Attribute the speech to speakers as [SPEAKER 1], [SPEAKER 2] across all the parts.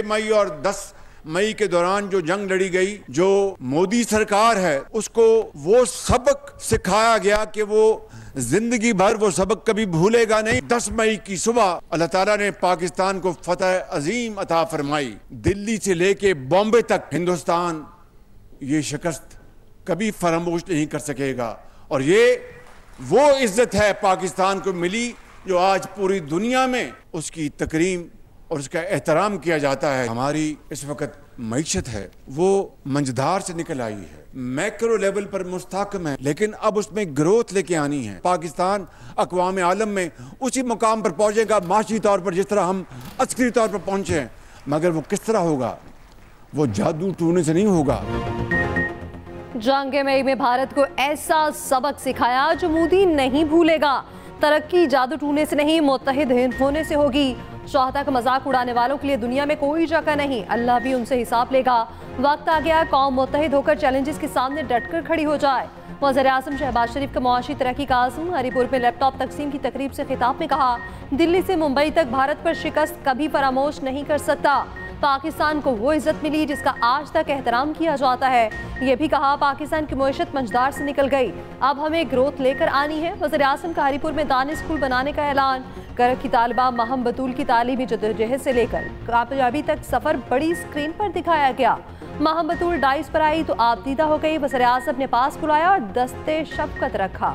[SPEAKER 1] मई और 10 मई के दौरान जो जंग लड़ी गई, जो मोदी सरकार है उसको वो सबक सिखाया गया कि वो जिंदगी भर वो सबक कभी भूलेगा नहीं। 10 मई की सुबह अल्लाह ताला ने पाकिस्तान को फतह अजीम अता फरमाई। दिल्ली से लेके बॉम्बे तक हिंदुस्तान ये शिकस्त कभी फरामोश नहीं कर सकेगा। और ये वो इज्जत है पाकिस्तान को मिली जो आज पूरी दुनिया में उसकी तकरीम और उसका एहतराम किया जाता है। हमारी इस वक्त मईशत है वो मंझधार से निकल आई है, मैक्रो लेवल पर मुस्तहकम है, लेकिन अब उसमें ग्रोथ लेके आनी है। पाकिस्तान अक़वाम आलम में उसी मुकाम पर पहुंचेगा माशी तौर पर जिस तरह हम अस्करी तौर पर पहुंचे हैं, मगर वो किस तरह होगा? वो जादू टूने से नहीं होगा।
[SPEAKER 2] जंग मई में भारत को ऐसा सबक सिखाया जो मोदी नहीं भूलेगा। तरक्की जादू टूने से नहीं, मुत्तहिद होने से होगी। शाहता का मजाक उड़ाने वालों के लिए दुनिया में कोई जगह नहीं, अल्लाह भी उनसे हिसाब लेगा। वक्त आ गया कौम मुत्तहिद होकर चैलेंजेस के सामने डटकर खड़ी हो जाए। वज़ीर-ए-आज़म शहबाज शरीफ का मुआशी तरक्की का आज़म हरीपुर में लैपटॉप तकसीम की तकरीब से खिताब में कहा, दिल्ली से मुंबई तक भारत पर शिकस्त कभी फरामोश नहीं कर सकता। पाकिस्तान को वो इज्जत मिली जिसका आज तक एहतराम किया जाता है। ये भी कहा पाकिस्तान की मुईशत मंझदार से निकल गई, अब हमें ग्रोथ लेकर आनी है। वज़ीर-ए-आज़म का हरीपुर में दानी स्कूल बनाने का ऐलान। करक की तालिबा महम बतूल की तालीमी जद्दोजहद से लेकर कामयाबी तक सफर बड़ी स्क्रीन पर दिखाया गया। महम बतूल डाइस पर आई तो आप दीदा हो गई। वज़ीर-ए-आज़म ने पास बुलाया और दस्ते शफ़क़त रखा।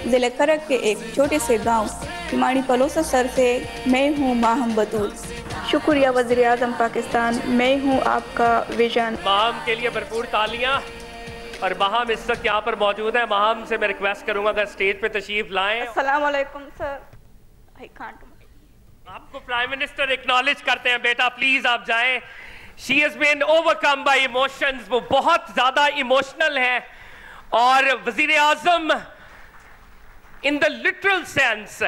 [SPEAKER 3] जिले करक के एक छोटे से गांव हिमानी पलोसा सर से मैं हूं माहम बतूल। शुक्रिया वज़ीर आज़म पाकिस्तान, मैं हूं आपका विजन।
[SPEAKER 4] माहम के लिए भरपूर तालियां। और माहम इस वक्त यहाँ पर मौजूद है। माहम से मैं रिक्वेस्ट करूंगा अगर स्टेज पे तशरीफ लाएं।
[SPEAKER 3] अस्सलाम वालेकुम सर। I can't.
[SPEAKER 4] आपको प्राइम मिनिस्टर एक्नॉलेज करते हैं, बेटा प्लीज आप जाएं। She has been overcome by emotions, वो बहुत ज्यादा इमोशनल है। और वज़ीर आज़म इन द लिटरल सेंस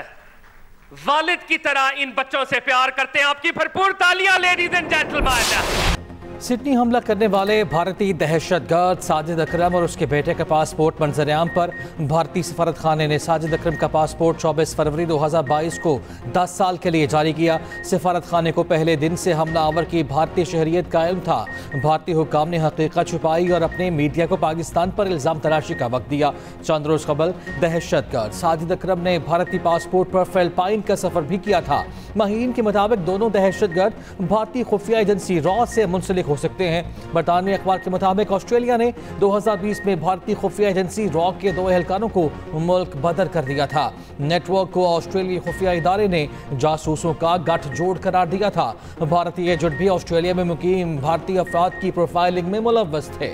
[SPEAKER 4] वालिद की तरह इन बच्चों से प्यार करते हैं। आपकी भरपूर तालियां लेडीज एंड जेंटलमैन।
[SPEAKER 5] सिडनी हमला करने वाले भारतीय दहशतगर्द साजिद अकरम और उसके बेटे का पासपोर्ट मंजरेआम पर भारतीय सफारत खाने ने साजिद अकरम का पासपोर्ट 24 फरवरी 2022 को 10 साल के लिए जारी किया। सफारत खाने को पहले दिन से हमलावर की भारतीय शहरियत कायम था। भारतीय हुक्काम ने हकीकत छुपाई और अपने मीडिया को पाकिस्तान पर इल्ज़ाम तराशी का वक्त दिया। चंद रोज़ कबल दहशतगर्द साजिद अकरम ने भारतीय पासपोर्ट पर फिलिपाइन का सफ़र भी किया था। माहिरीन के मुताबिक दोनों दहशतगर्द भारतीय खुफिया एजेंसी रॉ से मुंसलिक हो सकते हैं। बरतानवी अखबार के मुताबिक ऑस्ट्रेलिया ने 2020 में भारतीय खुफिया एजेंसी रॉ के 2 एहलकारों को मुल्क बदर कर दिया था। नेटवर्क को ऑस्ट्रेलियाई खुफिया इदारे ने जासूसों का गठजोड़ करार दिया था। भारतीय एजेंट भी ऑस्ट्रेलिया में मुकीम भारतीय अफराद की प्रोफाइलिंग में मुलव्वस थे।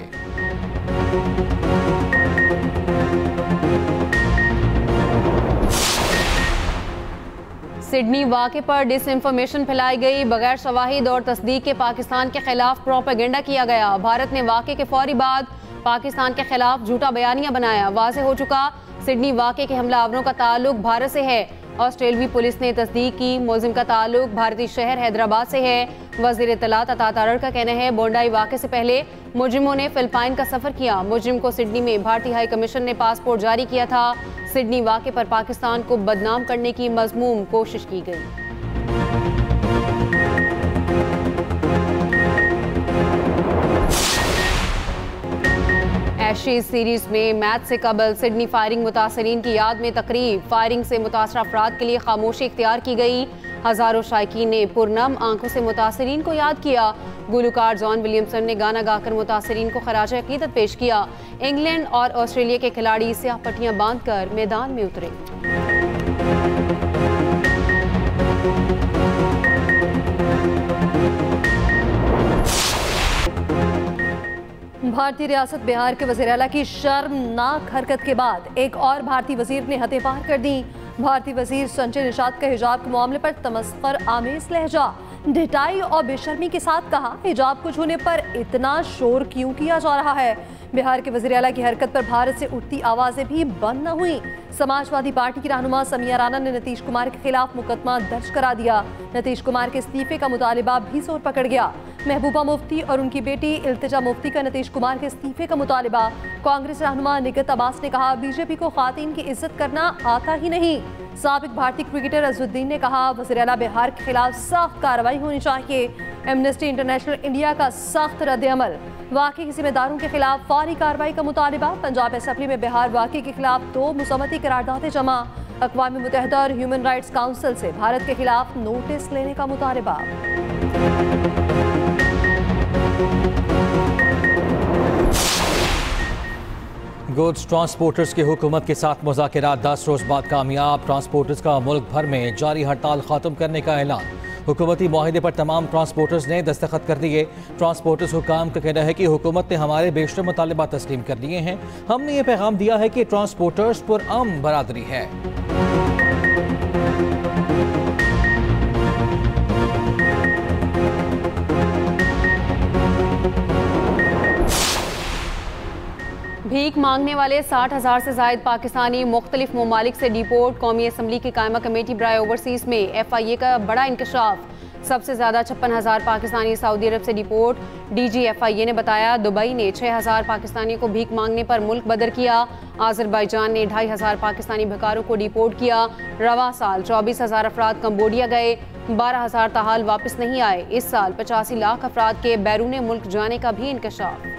[SPEAKER 2] सिडनी वाक़े पर डिसइंफॉर्मेशन फैलाई गई। बगैर शवाहिद और तस्दीक के पाकिस्तान के खिलाफ प्रोपेगेंडा किया गया। भारत ने वाक़े के फौरी बाद पाकिस्तान के खिलाफ झूठा बयानिया बनाया। वाज़ेह हो चुका सिडनी वाक़े के हमलावरों का ताल्लुक भारत से है। ऑस्ट्रेलवी पुलिस ने तस्दीक की मुलजिम का ताल्लुक भारतीय शहर हैदराबाद से है। वज़ीर इत्तलात अता तारड़ का कहना है बोंडाई वाक़े से पहले मुजरिमों ने फिलिपाइन का सफ़र किया। मुजरिम को सिडनी में भारतीय हाई कमीशन ने पासपोर्ट जारी किया था। सिडनी वाक़े पर पाकिस्तान को बदनाम करने की मज़मूम कोशिश की गई। एशेज सीरीज में मैच से कबल सिडनी फायरिंग मुतासरीन की याद में तकरीब। फायरिंग से मुतासरा अफराद के लिए खामोशी इख्तियार की गई। हज़ारों शायकीन ने पुरनम आंखों से मुतासरीन को याद किया। गुलकार जॉन विलियमसन ने गाना गाकर मुतासरीन को खराज अकीदत पेश किया। इंग्लैंड और ऑस्ट्रेलिया के खिलाड़ी स्याह पट्टियां बांधकर मैदान में उतरे। भारतीय रियासत बिहार के वज़ीर आला की शर्मनाक हरकत के बाद एक और भारतीय वजीर ने हदें पार कर दी। भारतीय वजीर संजय निषाद का हिजाब के मामले पर तमस्खुर आमेज लहजा, ढिठाई और बेशर्मी के साथ कहा, हिजाब को छूने पर इतना शोर क्यों किया जा रहा है। बिहार के वज़ीर आला की हरकत पर भारत से उठती आवाजें भी बंद न हुई। समाजवादी पार्टी की रहनुमा समिया राणा ने नीतीश कुमार के खिलाफ मुकदमा दर्ज करा दिया। नीतीश कुमार के इस्तीफे का मुतालिबा भी जोर पकड़ गया। महबूबा मुफ्ती और उनकी बेटी इल्तिजा मुफ्ती का नीतीश कुमार के इस्तीफे का मुतालिबा। कांग्रेस रहनुमा निगत अब्बास ने कहा, बीजेपी को खातीन की इज्जत करना आता ही नहीं। साबिक भारतीय क्रिकेटर अजहुद्दीन ने कहा, वज़ीर-ए-आला बिहार के खिलाफ सख्त कार्रवाई होनी चाहिए। एमनेस्टी इंटरनेशनल इंडिया का सख्त रद्द-ए-अमल। वाकई के जिम्मेदारों के खिलाफ फौरी कार्रवाई का मुतालिबा। पंजाब असेंबली में बिहार वाकई के खिलाफ 2 मुसम्मती करारदादें जमा। अक़वाम मुत्तहिदा और ह्यूमन राइट्स काउंसिल से भारत के खिलाफ नोटिस लेने का मुतालिबा।
[SPEAKER 5] गुड्स ट्रांसपोर्टर्स की हुकूमत के साथ मुज़ाकरात 10 रोज़ बाद कामयाब। ट्रांसपोर्टर्स का मुल्क भर में जारी हड़ताल ख़त्म करने का ऐलान। हुकूमती मुआहदे पर तमाम ट्रांसपोर्टर्स ने दस्तखत कर दिए। ट्रांसपोर्टर्स हुकाम का कहना है कि हुकूमत ने हमारे बेशतर मुतालबा तस्लीम कर लिए हैं। हमने ये पैगाम दिया है कि ट्रांसपोर्टर्स पुरअमन बरादरी है।
[SPEAKER 6] भीख मांगने वाले 60,000 से ज़ायद पाकिस्तानी मुख्तलिफ ममालिक से डिपोर्ट। कौमी असम्बली की कायमा कमेटी बराए ओवरसीज़ में FIA का बड़ा इंकशाफ। सबसे ज़्यादा 56,000 पाकिस्तानी सऊदी अरब से डिपोर्ट। DG FIA ने बताया, दुबई ने 6,000 पाकिस्तानियों को भीख मांगने पर मुल्क बदर किया। आज़रबाईजान ने 2,500 पाकिस्तानी भिखारों को डिपोर्ट किया। रवा साल 24,000 अफराद कम्बोडिया गए, 12,000 ताहाल वापस नहीं आए। इस साल 85 लाख अफराद के बैरून मुल्क जाने का भी इंकशाफ।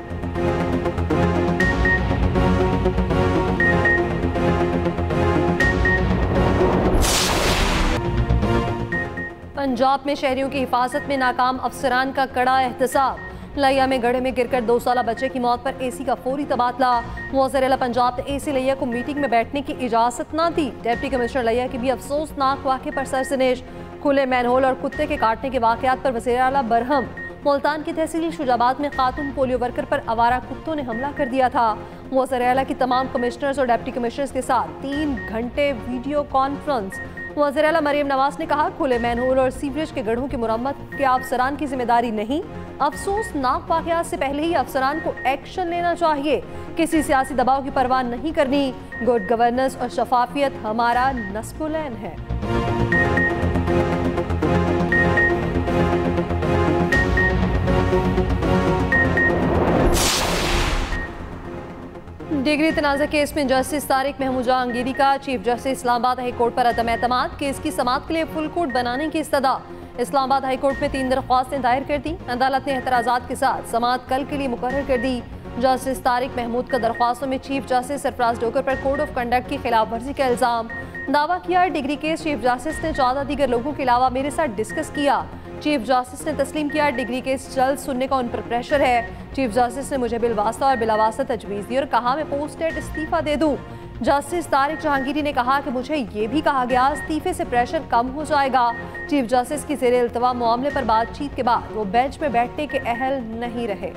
[SPEAKER 2] पंजाब में शहरियों की हिफाजत में नाकाम अफसरान का कड़ा एहतसाब। लिया में गड्ढे में गिरकर 2 साला बच्चे की मौत पर AC का फौरी तबादला। वज़ीर-ए-आला पंजाब ने AC लिया को मीटिंग में बैठने की इजाजत ना दी। डिप्टी कमिश्नर लिया की भी अफसोसनाक वाक़े पर सरसनेश। खुले मैनहोल और कुत्ते के काटने के वाक़यात पर वज़ीर-ए-आला बरहम। मुल्तान की तहसील शुजाबाद में खातून पोलियो वर्कर पर आवारा कुत्तों ने हमला कर दिया था। वज़ीर-ए-आला की तमाम कमिश्नर्स और डिप्टी कमिश्नर्स के साथ 3 घंटे वीडियो कॉन्फ्रेंस। वज़ीर-ए-आला मरियम नवाज ने कहा, खुले मैनहोल और सीवरेज के गड्ढों की मुरम्मत क्या अफसरान की जिम्मेदारी नहीं? अफसोसनाक वाक़यात से पहले ही अफसरान को एक्शन लेना चाहिए। किसी सियासी दबाव की परवाह नहीं करनी। गुड गवर्नेंस और शफाफियत हमारा नस्बुलैन है। डिग्री तनाज़ा केस में जस्टिस तारिक महमूद जहांगीरी का chief justice Islamabad high court पर अदम एतमाद। केस की समाअत के लिए फुल कोर्ट बनाने की इस्तदा। इस्लामाबाद हाई कोर्ट में 3 दरख्वास्तें दायर कर दी। अदालत ने एतराज़ात के साथ समाअत कल के लिए मुकर्रर कर दी। जस्टिस तारिक महमूद का दरख्वास्तों में चीफ जस्टिस सरफराज डोगर पर कोड ऑफ कंडक्ट की खिलाफ वर्जी का इल्ज़ाम। दावा किया, डिग्री केस चीफ जस्टिस ने 14 दीगर लोगों के अलावा मेरे साथ डिस्कस किया। चीफ जस्टिस ने तस्लीम किया, डिग्री केस जल्द सुनने का उन पर प्रेशर है। चीफ जस्टिस ने मुझे बिलवास्ता और बिलावास्ता तजवीज़ दी और कहा मैं पोस्टेड इस्तीफा दे दूं। जस्टिस तारिक जहांगीरी ने कहा कि मुझे ये भी कहा गया इस्तीफे से प्रेशर कम हो जाएगा। चीफ जस्टिस की ज़ेरे इल्तवा मामले पर बातचीत के बाद वो बेंच में बैठने के अहल नहीं रहे।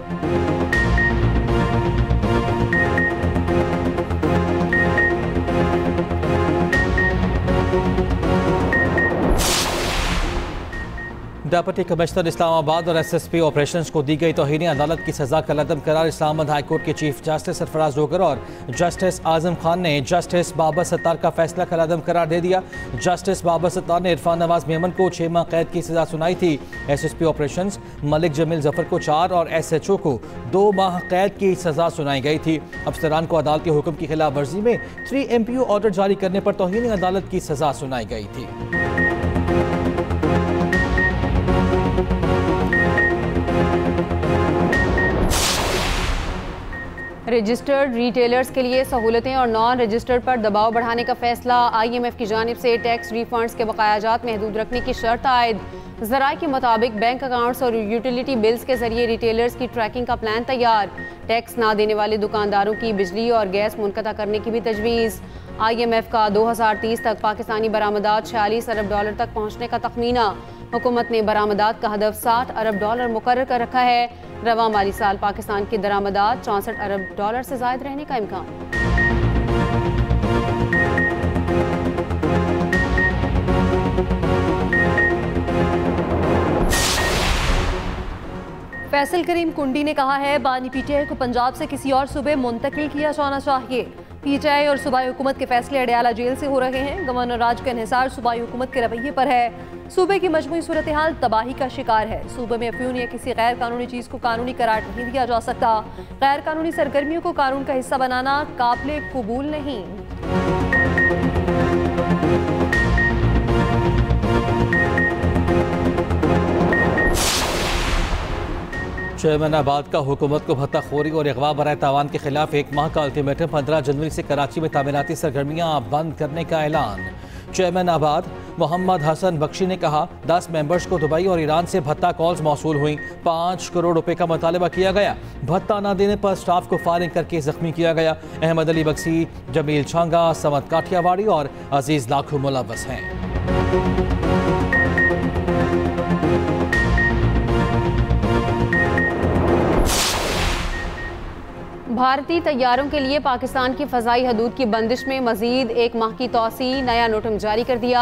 [SPEAKER 5] डिप्टी कमिश्नर इस्लामाबाद और SSP ऑपरेशंस को दी गई तौहीन अदालत की सजा का लदम करार इस्लामाबाद हाई कोर्ट के चीफ जस्टिस सरफराज डोगर और जस्टिस आजम खान ने जस्टिस बाबर सत्तार का फैसला का लदम करार दे दिया। जस्टिस बाबर सत्तार ने इरफान नवाज मेमन को 6 माह कैद की सजा सुनाई थी। SSP ऑपरेशंस मलिक जमील जफर को 4 और SHO को 2 माह कैद की सजा सुनाई गई थी। अफसरान को अदालती हुक्म की खिलाफ वर्जी में 3 MPO ऑर्डर जारी करने पर तौहीन अदालत की सजा सुनाई गई थी।
[SPEAKER 6] रजिस्टर्ड रिटेलर्स के लिए सहूलतें और नॉन रजिस्टर्ड पर दबाव बढ़ाने का फैसला। IMF की जानिब से टैक्स रिफंड्स के बकायाजात महदूद रखने की शर्त आयद। ज़राए के मुताबिक बैंक अकाउंट्स और यूटिलिटी बिल्स के जरिए रिटेलर्स की ट्रैकिंग का प्लान तैयार। टैक्स ना देने वाले दुकानदारों की बिजली और गैस मुनक़ता करने की भी तजवीज़। IMF का 2030 तक पाकिस्तानी बरामदात $46 अरब तक पहुँचने का तखमीना। हुकूमत ने बरामदात का हदफ $60 अरब मुकर्रर कर रखा है। रवा माली साल पाकिस्तान की दरामदात $64 अरब से ज़ायद रहने का इम्कान। फैसल करीम कुंडी ने कहा है, बानी PTI को पंजाब से किसी और सूबे मुंतकिल किया जाना चाहिए।
[SPEAKER 2] पीटीआई और सूबाई हुकूमत के फैसले अडयाला जेल से हो रहे हैं। गवर्नर राज का इन्हिसार सूबाई हुकूमत के रवैये पर है। सूबे की मजमूई सूरत हाल तबाही का शिकार है। सूबे में अफ्यून या किसी गैर कानूनी चीज को कानूनी करार नहीं दिया जा सकता। गैर कानूनी सरगर्मियों को कानून का हिस्सा बनाना काबिल कबूल नहीं।
[SPEAKER 5] चेयरमैनाबाद का हुकूमत को भत्ताखोरी और अगवा बराए तावान के खिलाफ 1 माह का अल्टीमेटम। 15 जनवरी से कराची में तामीराती सरगर्मियां बंद करने का ऐलान। चेयरमैनाबाद मोहम्मद हसन बख्शी ने कहा 10 मेंबर्स को दुबई और ईरान से भत्ता कॉल्स मौसूल हुई। 5 करोड़ रुपए का मुतालबा किया गया। भत्ता न देने पर स्टाफ को फायरिंग करके जख्मी किया गया। अहमद अली बख्शी, जमील छांगा, समद काठियावाड़ी और अजीज लाखू मुलव्वस हैं।
[SPEAKER 6] भारतीय तैयारों के लिए पाकिस्तान की फ़ज़ाई हदूद की बंदिश में मज़ीद 1 माह की तौसी। नया नोटम जारी कर दिया।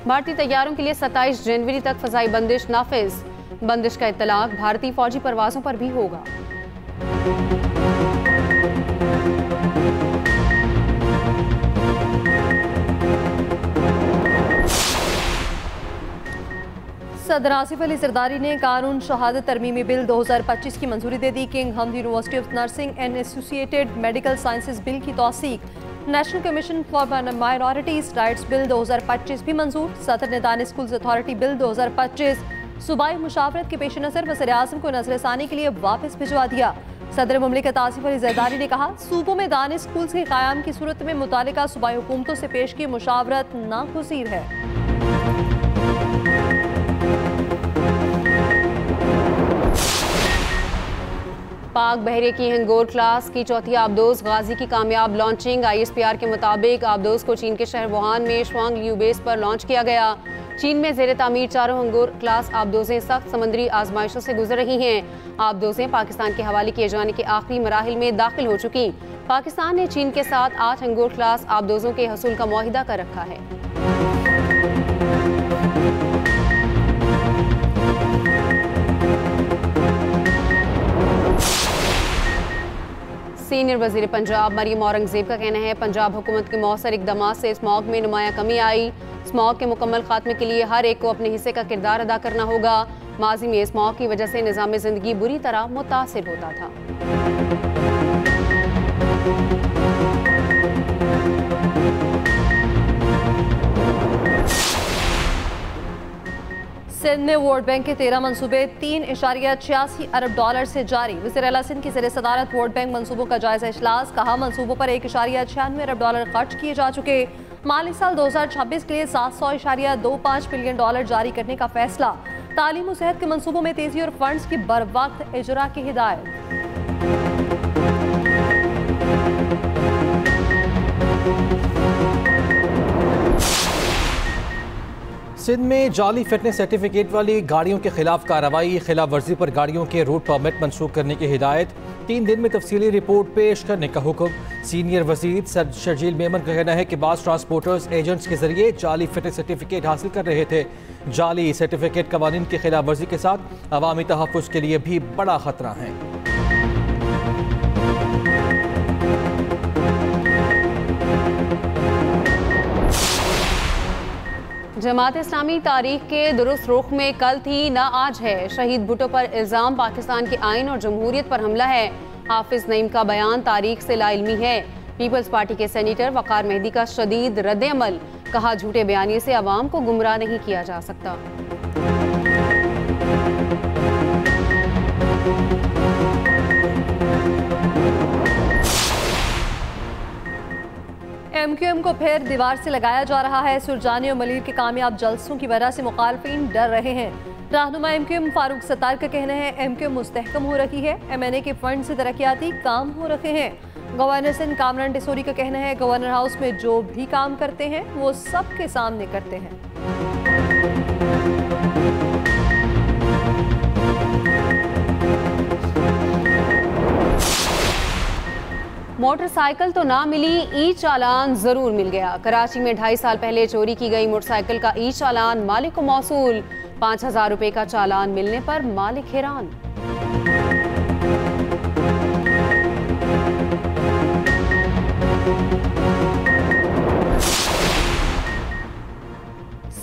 [SPEAKER 6] भारतीय तैयारों के लिए 27 जनवरी तक फ़ज़ाई बंदिश नाफिज। बंदिश का इत्तलाक भारतीय फ़ौजी परवाज़ों पर भी होगा।
[SPEAKER 2] सदर आसिफ अली जरदारी ने कानून शहादत तरमीमी बिल 2025 की मंजूरी दे दी। King Hamad university of nursing and associated medical sciences bill की तौसीक। National commission for minorities rights bill 2025 भी मंजूर। सदर ने दानिश स्कूल्स अथॉरिटी बिल 2025 सूबाई मुशावरत के पेश नज़र वज़ीर आज़म को नज़रसानी के लिए वापस भिजवा दिया। सदर मुमलिकत आसिफ अली जरदारी ने कहा सूबों में दानिश स्कूल्स के क़याम की सूरत में मुतालिका सूबाई हुकूमतों से पेश की मुशावरत नागुज़ीर है।
[SPEAKER 6] पाक बहरे की हंगोर क्लास की चौथी आबदोज गाजी की कामयाब लॉन्चिंग। ISPR के मुताबिक आबदोज को चीन के शहर वुहान में शुआंग लियू बेस पर लॉन्च किया गया। चीन में ज़ेर तामीर 4 हंगोर क्लास आबदोजें सख्त समंदरी आजमाइशों से गुजर रही हैं। आबदोजें पाकिस्तान के हवाले किए जाने के आखिरी मराहिल में दाखिल हो चुकी। पाकिस्तान ने चीन के साथ 8 हंगोर क्लास आबदोजों के हसूल का मुआहिदा कर रखा है। सीनियर वजीर पंजाब मरीम औरंगजेब का कहना है पंजाब हुकूमत के मौसर इकदाम से स्मॉग में नुमाया कमी आई। स्मॉग के मुकम्मल खात्मे के लिए हर एक को अपने हिस्से का किरदार अदा करना होगा। माजी में स्मॉग की वजह से निज़ाम ज़िंदगी बुरी तरह मुतासिर होता था।
[SPEAKER 2] सिंध में वोट बैंक के 13 मनसूबे $3.86 अरब से जारी। वज़ीर आला सिंध की ज़ेर सदारत वोट बैंक मनसूबों का जायजा इजलास। कहा मनसूबों पर $1.96 अरब खर्च किए जा चुके। माली साल 2026 के लिए $700.25 बिलियन जारी करने का फैसला। तालीम और सेहत के मनसूबों में तेजी और फंड्स की बर वक्त इजरा की हिदायत।
[SPEAKER 5] सिंध में जाली फिटनेस सर्टिफिकेट वाली गाड़ियों के खिलाफ कार्रवाई। खिलाफ वर्जी पर गाड़ियों के रूट परमिट मनसूख करने की हिदायत। 3 दिन में तफसीली रिपोर्ट पेश करने का हुक्म। सीनियर वजीर शर्जील मेमन का कहना है कि बास ट्रांसपोर्टर्स एजेंट्स के जरिए जाली फिटनेस सर्टिफिकेट हासिल कर रहे थे। जाली सर्टिफिकेट कवानीन की खिलाफ वर्जी के साथ अवामी तहफ़्फ़ुज़ के लिए भी बड़ा खतरा है।
[SPEAKER 6] जमात इस्लामी तारीख के दुरुस्त रुख में कल थी न आज है। शहीद भुट्टो पर इल्ज़ाम पाकिस्तान के आइन और जमहूरियत पर हमला है। हाफिज नईम का बयान तारीख से लाइल्मी है। पीपल्स पार्टी के सेनेटर वकार मेहदी का शदीद रद्द-ए-अमल। कहा झूठे बयानी से अवाम को गुमराह नहीं किया जा सकता।
[SPEAKER 2] MQM को फिर दीवार से लगाया जा रहा है। सुरजानी और मलिर के कामयाब जलसों की वजह से मुखालफिन डर रहे हैं। रहनुमा MQM फारूक सत्तार का कहना है MQM मुस्तहकम हो रही है। MNA के फंड से तरक्याती काम हो रहे हैं। गवर्नर सिंध कामरान टिसोरी का कहना है गवर्नर हाउस में जो भी काम करते हैं वो सबके सामने करते हैं।
[SPEAKER 6] मोटरसाइकिल तो ना मिली, ई चालान जरूर मिल गया। कराची में 2.5 साल पहले चोरी की गई मोटरसाइकिल का ई चालान मालिक को मौसूल। 5,000 रुपए का चालान मिलने पर मालिक हैरान।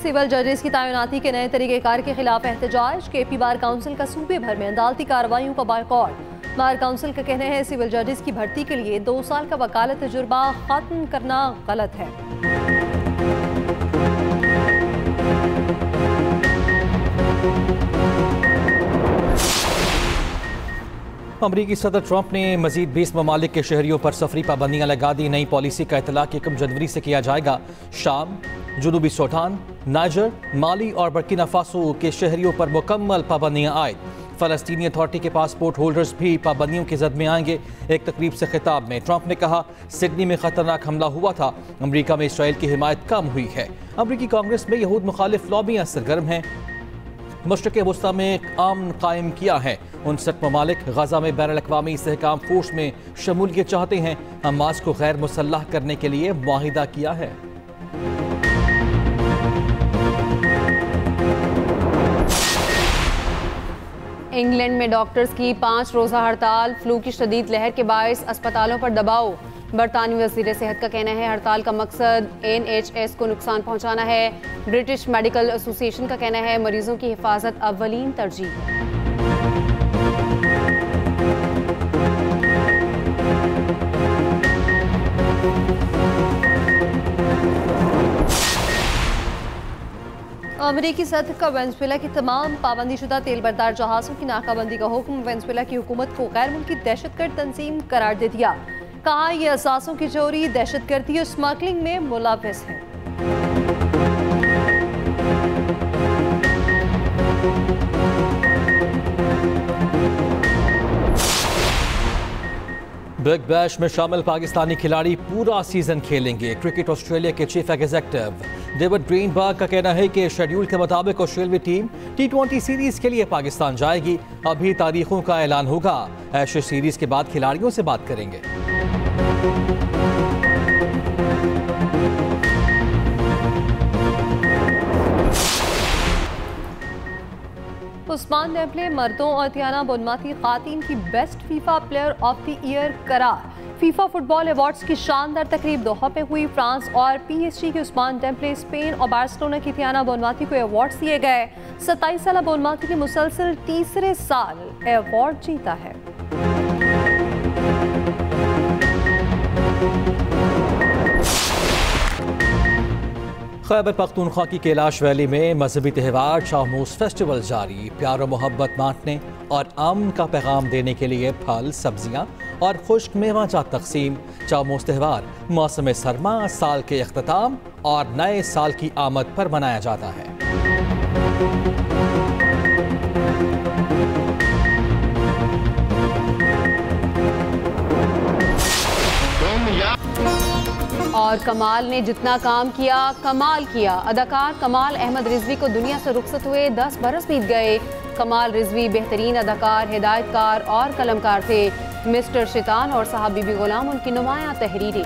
[SPEAKER 2] सिविल जजेस की तैनाती के नए तरीक़ेकार के खिलाफ एहतजाज। KP बार काउंसिल का सूबे भर में अदालती कार्रवाइयों का बायकॉट। बार काउंसिल का कहना है सिविल जजेस की भर्ती के लिए 2 साल का वकालत तजुर्बा खत्म करना गलत है।
[SPEAKER 5] अमरीकी सदर ट्रंप ने मजीद 20 ममालिक के शहरियों पर सफरी पाबंदियां लगा दी। नई पॉलिसी का इतलाक 1 जनवरी से किया जाएगा। शाम, जुनूबी सूडान, नाइजर, माली और बर्किना फासो के शहरियों पर मुकम्मल पाबंदियां आयद। फ़लस्तीनी अथॉरिटी के पासपोर्ट होल्डर्स भी पाबंदियों की जद में आएंगे। एक तकरीब से खिताब में ट्रंप ने कहा, सिडनी में खतरनाक हमला हुआ था, अमरीका में इसराइल की हिमायत कम हुई है। अमरीकी कांग्रेस में यहूद मुखालिफ लॉबियां सरगर्म हैं। मशरक़ वस्ता में अमन कायम किया है। 59 ममालिक गजा में बैनुल-अक़वामी इस्तेहकाम फोर्स में शमूलियत चाहते हैं। हमास को गैर मुसल्लह करने के लिए मुआहिदा किया है।
[SPEAKER 6] इंग्लैंड में डॉक्टर्स की 5 रोज़ा हड़ताल। फ्लू की शदीद लहर के बायस अस्पतालों पर दबाव। बरतानवी वज़ीर सेहत का कहना है हड़ताल का मकसद NHS को नुकसान पहुंचाना है। ब्रिटिश मेडिकल एसोसिएशन का कहना है मरीजों की हिफाजत अव्वलीन तरजीह है।
[SPEAKER 2] अमरीकी सदर का वेनेजुएला की तमाम पाबंदीशुदा तेल बरदार जहाज़ों की नाकाबंदी का हुक्म। वेनेजुएला की हुकूमत को गैर मुल्की दहशतगर्द तंजीम करार दे दिया। कहा यह असासों की चोरी, दहशतगर्दी और स्मगलिंग में मुलव्वस है।
[SPEAKER 5] बिग बैश में शामिल पाकिस्तानी खिलाड़ी पूरा सीजन खेलेंगे। क्रिकेट ऑस्ट्रेलिया के चीफ एग्जीक्यूटिव डेविड ग्रीनबर्ग का कहना है कि शेड्यूल के मुताबिक ऑस्ट्रेलियाई टीम T20 सीरीज के लिए पाकिस्तान जाएगी। अभी तारीखों का ऐलान होगा। एशेज सीरीज के बाद खिलाड़ियों से बात करेंगे।
[SPEAKER 2] उस्मान डेम्बले मर्दों और तियाना बोनमाती खातीन की best FIFA player of the year करार। फीफा फुटबॉल अवार्ड्स की शानदार तकरीब दोहा में हुई। फ्रांस और PSG के उस्मान डेम्बले, स्पेन और बार्सिलोना की तियाना बोनमाती को अवार्ड्स दिए गए। 27 साल बोनमाती ने मुसलसल तीसरे साल अवार्ड जीता है।
[SPEAKER 5] खैबर पख्तूनख्वा की कैलाश वैली में मजहबी त्यौहार शाहमूस फेस्टिवल जारी। प्यार और मोहब्बत बांटने और अमन का पैगाम देने के लिए फल, सब्जियां और खुश्क मेवाजात तकसीम। शाहमूस त्यौहार मौसम सरमा, साल के अख्ताम और नए साल की आमद पर मनाया जाता है।
[SPEAKER 6] और कमाल ने जितना काम किया कमाल किया। अदाकार कमाल अहमद रिजवी को दुनिया से रुखसत हुए 10 बरस बीत गए। कमाल रिजवी बेहतरीन अदाकार, हिदायतकार और कलमकार थे। मिस्टर शैतान और साहब बीबी गुलाम उनकी नुमायां तहरीरें।